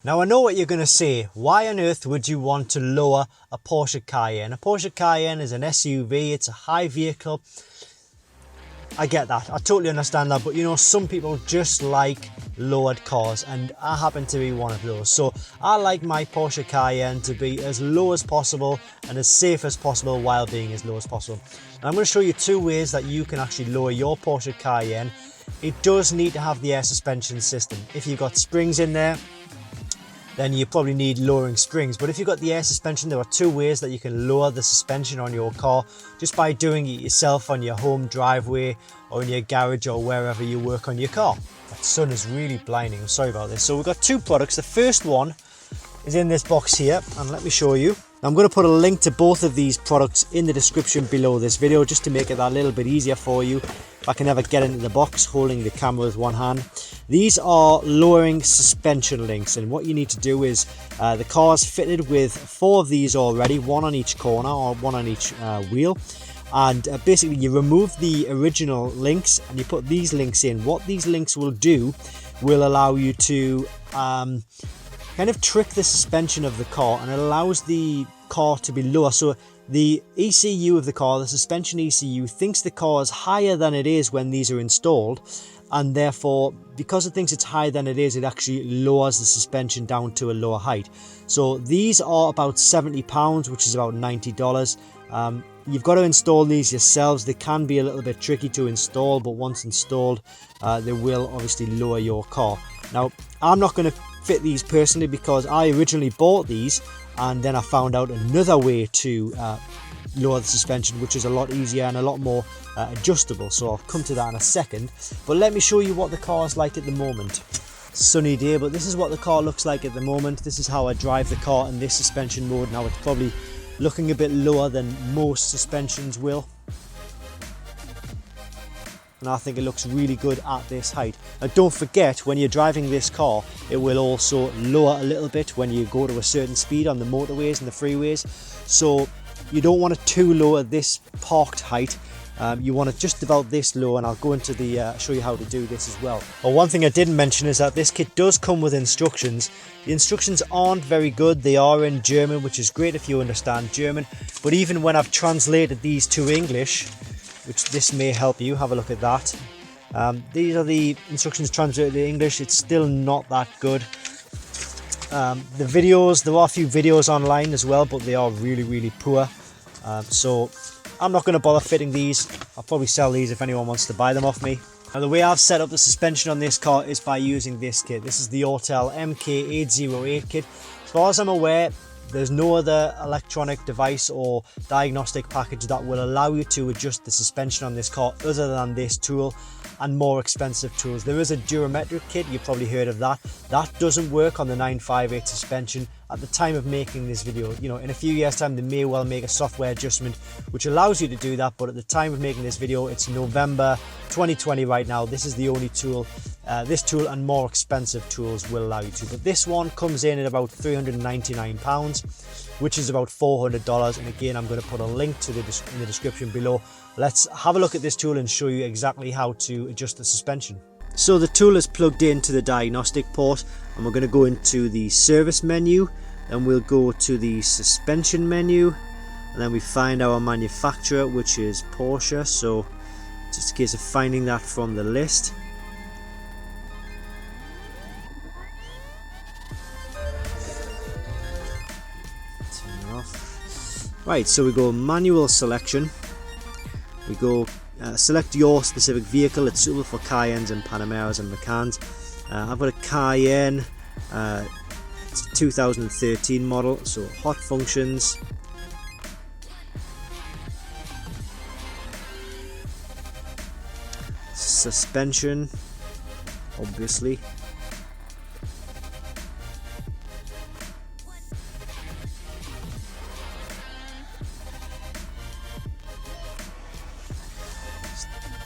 Now I know what you're going to say. Why on earth would you want to lower a Porsche Cayenne? A Porsche Cayenne is an SUV, it's a high vehicle. I get that, I totally understand that, but you know, some people just like lowered cars, and I happen to be one of those. So I like my Porsche Cayenne to be as low as possible and as safe as possible while being as low as possible. And I'm going to show you two ways that you can actually lower your Porsche Cayenne. It does need to have the air suspension system. If you've got springs in there, then you probably need lowering springs. But if you've got the air suspension, there are two ways that you can lower the suspension on your car just by doing it yourself on your home driveway or in your garage or wherever you work on your car. That sun is really blinding, I'm sorry about this. So we've got two products. The first one is in this box here, and let me show you. I'm going to put a link to both of these products in the description below this video just to make it that little bit easier for you. If I can ever get into the box holding the camera with one hand. These are lowering suspension links, and what you need to do is the car's fitted with 4 of these already, one on each corner or one on each wheel. And basically you remove the original links and you put these links in. What these links will do will allow you to kind of trick the suspension of the car, and it allows the car to be lower. So the ECU of the car, the suspension ECU, thinks the car is higher than it is when these are installed, and therefore because it thinks it's higher than it is, it actually lowers the suspension down to a lower height. So these are about £70, which is about $90. You've got to install these yourselves. They can be a little bit tricky to install, but once installed they will obviously lower your car. Now I'm not going to fit these personally because I originally bought these and then I found out another way to lower the suspension, which is a lot easier and a lot more adjustable. So I'll come to that in a second, but let me show you what the car is like at the moment. Sunny day, but this is what the car looks like at the moment. This is how I drive the car in this suspension mode. Now it's probably looking a bit lower than most suspensions will, and I think it looks really good at this height. Now don't forget, when you're driving this car, it will also lower a little bit when you go to a certain speed on the motorways and the freeways. So you don't want it too low at this parked height. You want it just about this low, and I'll go into the show you how to do this as well. Well, one thing I didn't mention is that this kit does come with instructions. The instructions aren't very good. They are in German, which is great if you understand German, but even when I've translated these to English, which this may help you, have a look at that. These are the instructions translated to English. It's still not that good. The videos, there are a few videos online as well, but they are really poor. So I'm not going to bother fitting these. I'll probably sell these if anyone wants to buy them off me. Now the way I've set up the suspension on this car is by using this kit. This is the Autel MK808 kit. As far as I'm aware, there's no other electronic device or diagnostic package that will allow you to adjust the suspension on this car other than this tool and more expensive tools. There is a Durometric kit, you've probably heard of that. That doesn't work on the 958 suspension at the time of making this video. You know, in a few years time they may well make a software adjustment which allows you to do that, but at the time of making this video, it's November 2020 right now. This is the only tool. This tool and more expensive tools will allow you to, but this one comes in at about £399, which is about $400. And again, I'm going to put a link to in the description below. Let's have a look at this tool and show you exactly how to adjust the suspension. So the tool is plugged into the diagnostic port, and we're going to go into the service menu, then we'll go to the suspension menu, and then we find our manufacturer, which is Porsche. So just a case of finding that from the list. Right, so we go manual selection, we go select your specific vehicle. It's suitable for Cayennes and Panameras and Macans. I've got a Cayenne, it's a 2013 model, so hot functions, suspension, obviously,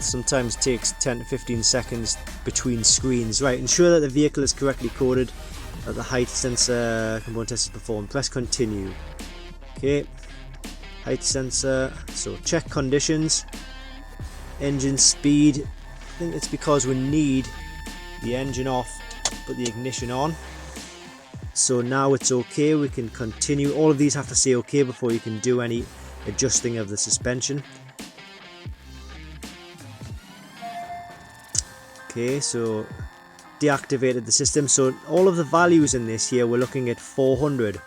sometimes takes 10 to 15 seconds between screens. Right, ensure that the vehicle is correctly coded, that the height sensor component test is performed. Press continue. Okay, height sensor, so check conditions, engine speed. I think it's because we need the engine off, put the ignition on. So now it's okay, we can continue. All of these have to say okay before you can do any adjusting of the suspension. Okay, so deactivated the system. So all of the values in this here, we're looking at 400.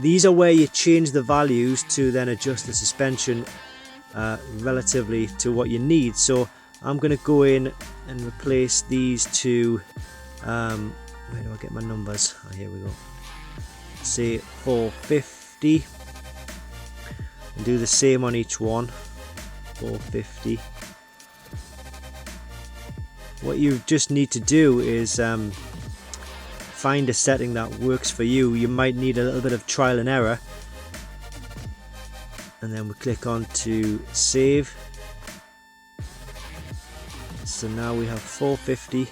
These are where you change the values to then adjust the suspension relatively to what you need. So I'm going to go in and replace these two. Where do I get my numbers? Oh, here we go. Say 450 and do the same on each one. 450. What you just need to do is find a setting that works for you. You might need a little bit of trial and error, and then we click on to save. So now we have 450.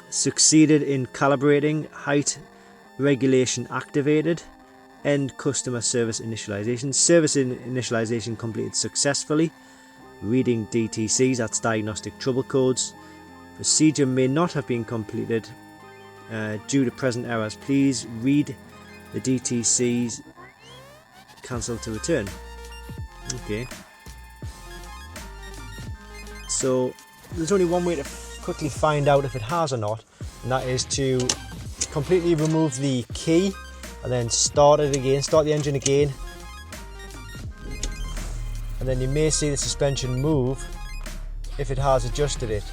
Succeeded in calibrating, height regulation activated, end customer service initialization. Service initialization completed successfully. Reading DTCs, that's diagnostic trouble codes. Procedure may not have been completed due to present errors. Please read the DTCs, cancel to return. Okay. So there's only one way to quickly find out if it has or not, and that is to completely remove the key and then start it again, start the engine again, and then you may see the suspension move if it has adjusted it.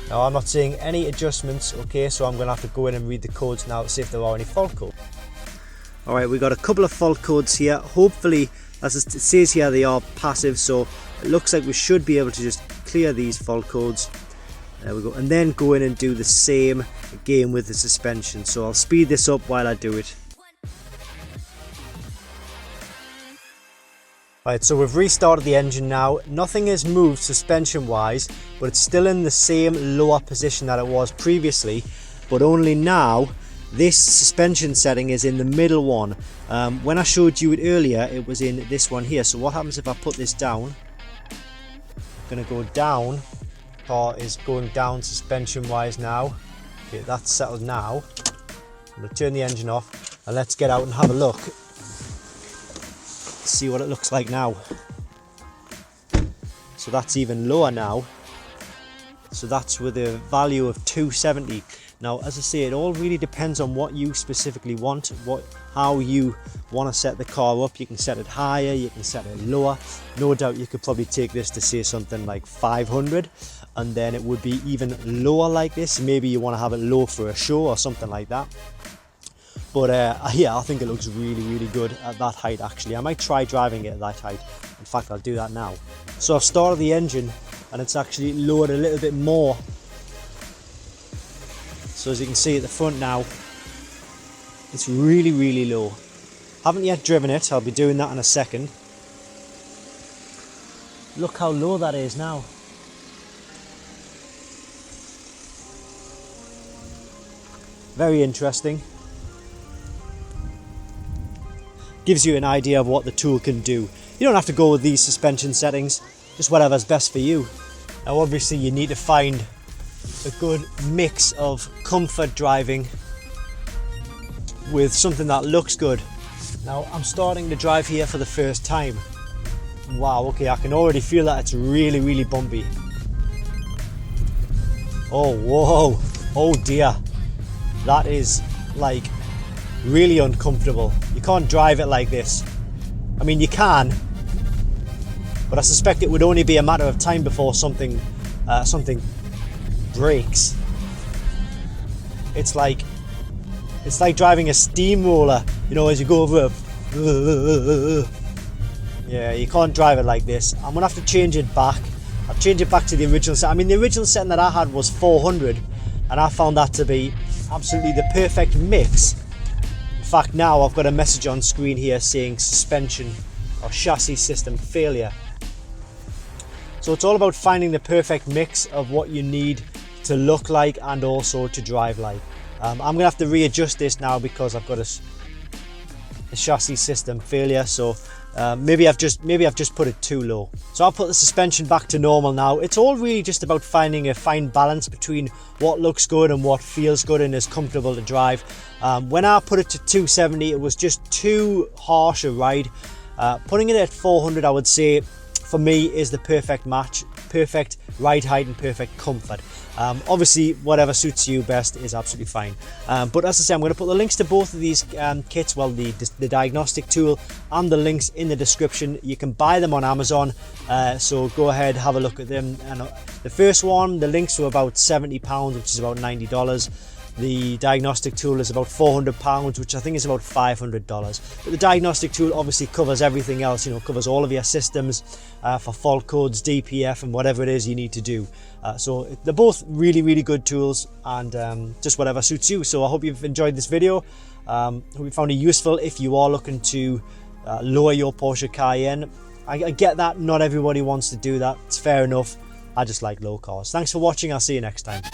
Now I'm not seeing any adjustments, okay, so I'm going to have to go in and read the codes now to see if there are any fault codes. Alright, we got a couple of fault codes here. Hopefully, as it says here, they are passive, so it looks like we should be able to just clear these fault codes. There we go, and then go in and do the same again with the suspension. So I'll speed this up while I do it. Right, so we've restarted the engine now. Nothing has moved suspension wise, but it's still in the same lower position that it was previously, but only now this suspension setting is in the middle one. When I showed you it earlier, it was in this one here. So what happens if I put this down? I'm going to go down. Car is going down suspension wise now. Okay, that's settled now. I'm going to turn the engine off and let's get out and have a look. See what it looks like now. So that's even lower now. So that's with a value of 270. Now, as I say, it all really depends on what you specifically want, how you want to set the car up. You can set it higher, you can set it lower. No doubt you could probably take this to say something like 500, and then it would be even lower like this. Maybe you want to have it low for a show or something like that. But yeah, I think it looks really, really good at that height actually. I might try driving it at that height. In fact, I'll do that now. So I've started the engine and it's actually lowered a little bit more. So as you can see at the front now, it's really, really low. Haven't yet driven it, I'll be doing that in a second. Look how low that is now. Very interesting. Gives you an idea of what the tool can do. You don't have to go with these suspension settings, just whatever's best for you. Now obviously you need to find a good mix of comfort driving with something that looks good. Now I'm starting to drive here for the first time. Wow, okay, I can already feel that it's really, really bumpy. Oh, whoa, oh dear. That is like really uncomfortable. You can't drive it like this. I mean, you can, but I suspect it would only be a matter of time before something breaks. It's like driving a steamroller, you know, as you go over a... Yeah, you can't drive it like this. I'm gonna have to change it back. I'll change it back to the original set. I mean, the original setting that I had was 400, and I found that to be absolutely the perfect mix. In fact, now I've got a message on screen here saying suspension or chassis system failure. So it's all about finding the perfect mix of what you need to look like and also to drive like. I'm gonna have to readjust this now because I've got a chassis system failure. So Maybe I've just put it too low. So I'll put the suspension back to normal now. It's all really just about finding a fine balance between what looks good and what feels good and is comfortable to drive. When I put it to 270, it was just too harsh a ride. Putting it at 400, I would say, for me, is the perfect match, perfect ride height and perfect comfort. Obviously, whatever suits you best is absolutely fine. But as I say, I'm going to put the links to both of these kits, well, the diagnostic tool and the links in the description. You can buy them on Amazon, so go ahead, have a look at them. And the first one, the links were about £70, which is about $90. The diagnostic tool is about £400, which I think is about $500. But the diagnostic tool obviously covers everything else, covers all of your systems for fault codes, DPF, and whatever it is you need to do. So they're both really, really good tools, and just whatever suits you. So I hope you've enjoyed this video. Hope you found it useful if you are looking to lower your Porsche Cayenne. I get that not everybody wants to do that. It's fair enough. I just like low cars. Thanks for watching. I'll see you next time.